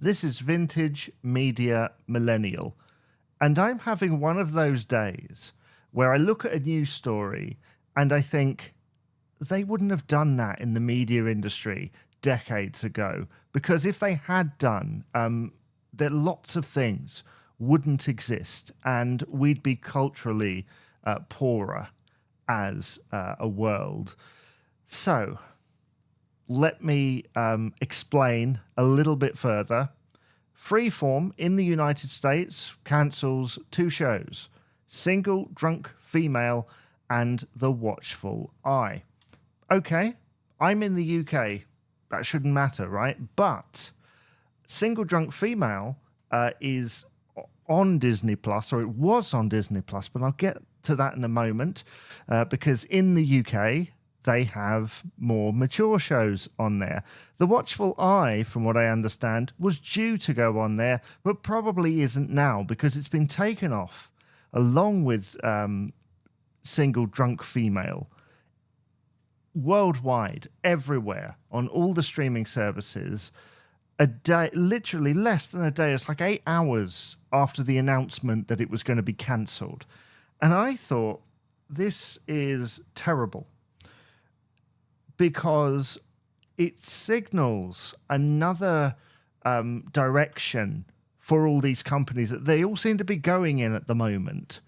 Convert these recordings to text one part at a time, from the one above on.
This is Vintage Media Millennial, and I'm having one of those days where I look at a news story and I think they wouldn't have done that in the media industry decades ago, because if they had done, there lots of things wouldn't exist and we'd be culturally poorer as a world. So let me explain a little bit further. Freeform in the United States cancels two shows, Single Drunk Female and The Watchful Eye. Okay, I'm in the UK. That shouldn't matter, right? But Single Drunk Female is on Disney Plus, or it was on Disney Plus, but I'll get to that in a moment, because in the UK, they have more mature shows on there. The Watchful Eye, from what I understand, was due to go on there, but probably isn't now because it's been taken off along with Single Drunk Female worldwide, everywhere, on all the streaming services. A day, literally less than a day, it's like 8 hours after the announcement that it was going to be cancelled. And I thought, this is terrible, because it signals another direction for all these companies that they all seem to be going in at the moment,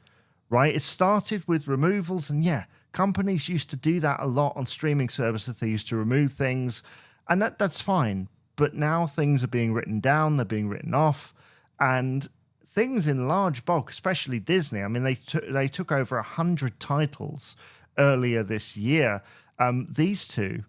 right? It started with removals, and yeah, companies used to do that a lot on streaming services. They used to remove things, and that's fine. But now things are being written down, they're being written off, and things in large bulk, especially Disney. I mean, they took over 100 titles earlier this year. These two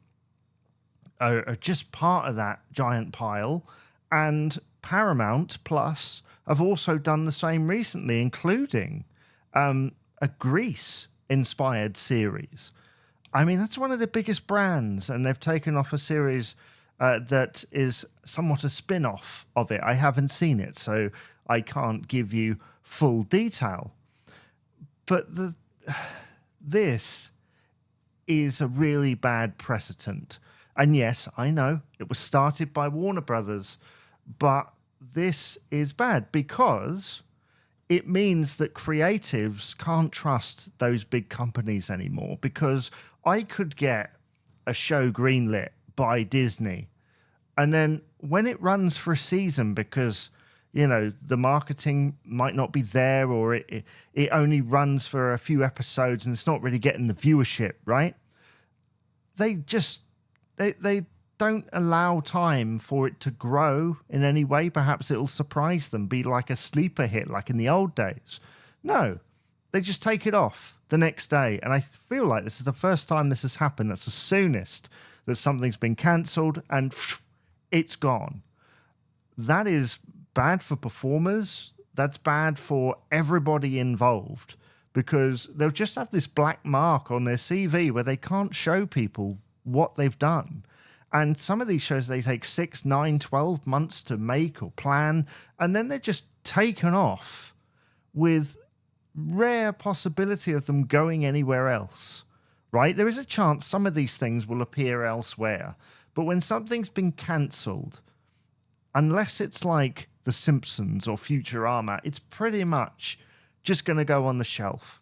are just part of that giant pile, and Paramount Plus have also done the same recently, including a Grease-inspired series. I mean, that's one of the biggest brands, and they've taken off a series that is somewhat a spin-off of it. I haven't seen it, so I can't give you full detail. But this is a really bad precedent. And yes, I know it was started by Warner Brothers, but this is bad because it means that creatives can't trust those big companies anymore, because I could get a show greenlit by Disney, and then when it runs for a season, because the marketing might not be there, or it only runs for a few episodes and it's not really getting the viewership, right? They don't allow time for it to grow in any way. Perhaps it'll surprise them, be like a sleeper hit like in the old days. No, they just take it off the next day. And I feel like this is the first time this has happened. That's the soonest that something's been cancelled and it's gone. That is bad for performers. That's bad for everybody involved, because they'll just have this black mark on their CV where they can't show people what they've done. And some of these shows, they take 6, 9, 12 months to make or plan, and then they're just taken off with rare possibility of them going anywhere else, right? There is a chance some of these things will appear elsewhere, but when something's been cancelled, unless it's like The Simpsons or Futurama, it's pretty much just going to go on the shelf,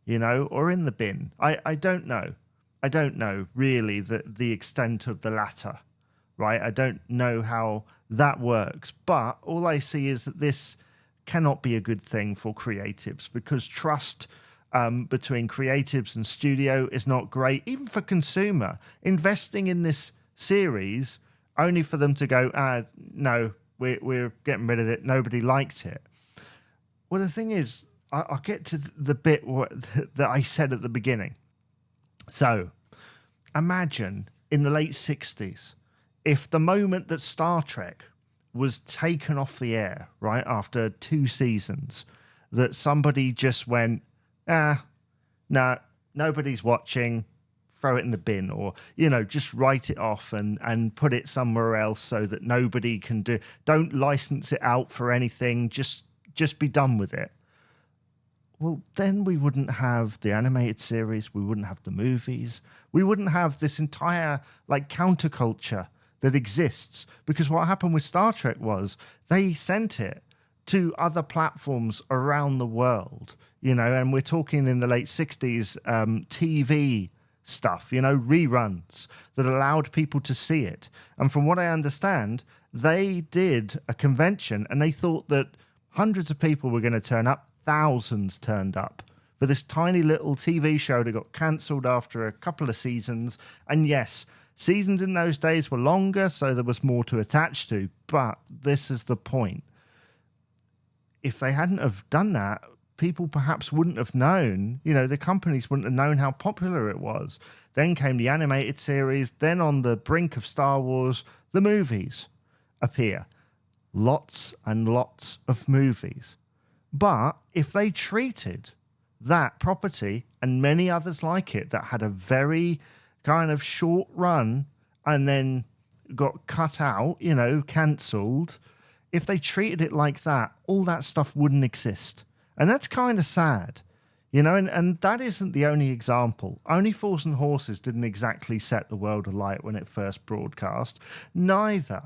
or in the bin. I don't know. I don't know really the extent of the latter, right? I don't know how that works, but all I see is that this cannot be a good thing for creatives, because trust between creatives and studio is not great, even for consumer. Investing in this series only for them to go, no, we're getting rid of it, nobody liked it. Well, the thing is, I'll get to the bit that I said at the beginning. So imagine in the late 60s, if the moment that Star Trek was taken off the air, right, after 2 seasons, that somebody just went, no, nobody's watching, throw it in the bin, or, just write it off and put it somewhere else so that nobody can don't license it out for anything, just be done with it. Well, then we wouldn't have the animated series, we wouldn't have the movies, we wouldn't have this entire counterculture that exists. Because what happened with Star Trek was they sent it to other platforms around the world, and we're talking in the late 60s, TV stuff, reruns that allowed people to see it. And from what I understand, they did a convention and they thought that hundreds of people were going to turn up, thousands turned up for this tiny little TV show that got cancelled after a couple of seasons. And yes, seasons in those days were longer, so there was more to attach to. But this is the point. If they hadn't have done that, people perhaps wouldn't have known, the companies wouldn't have known how popular it was. Then came the animated series. Then on the brink of Star Wars, the movies appear. Lots and lots of movies. But if they treated that property and many others like it that had a very kind of short run and then got cut out, cancelled, if they treated it like that, all that stuff wouldn't exist. And that's kind of sad, and that isn't the only example. Only Fools and Horses didn't exactly set the world alight when it first broadcast. Neither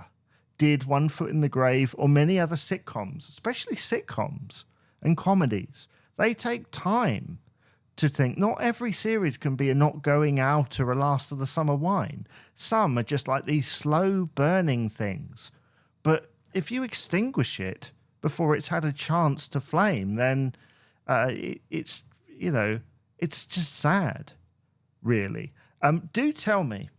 did One Foot in the Grave or many other sitcoms, especially sitcoms and comedies. They take time to think. Not every series can be a Not Going Out or a Last of the Summer Wine. Some are just like these slow burning things. But if you extinguish it before it's had a chance to flame, then it's just sad, really. Do tell me,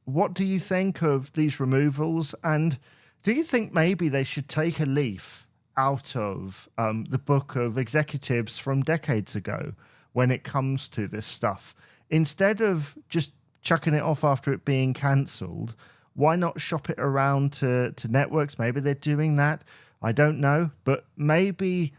what do you think of these removals? And do you think maybe they should take a leaf out of the book of executives from decades ago when it comes to this stuff? Instead of just chucking it off after it being cancelled, why not shop it around to networks? Maybe they're doing that. I don't know. But maybe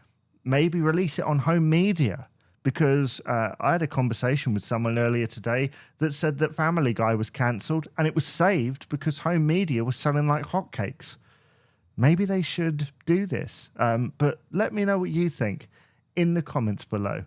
release it on home media. Because I had a conversation with someone earlier today that said that Family Guy was cancelled and it was saved because home media was selling like hotcakes. Maybe they should do this. But let me know what you think in the comments below.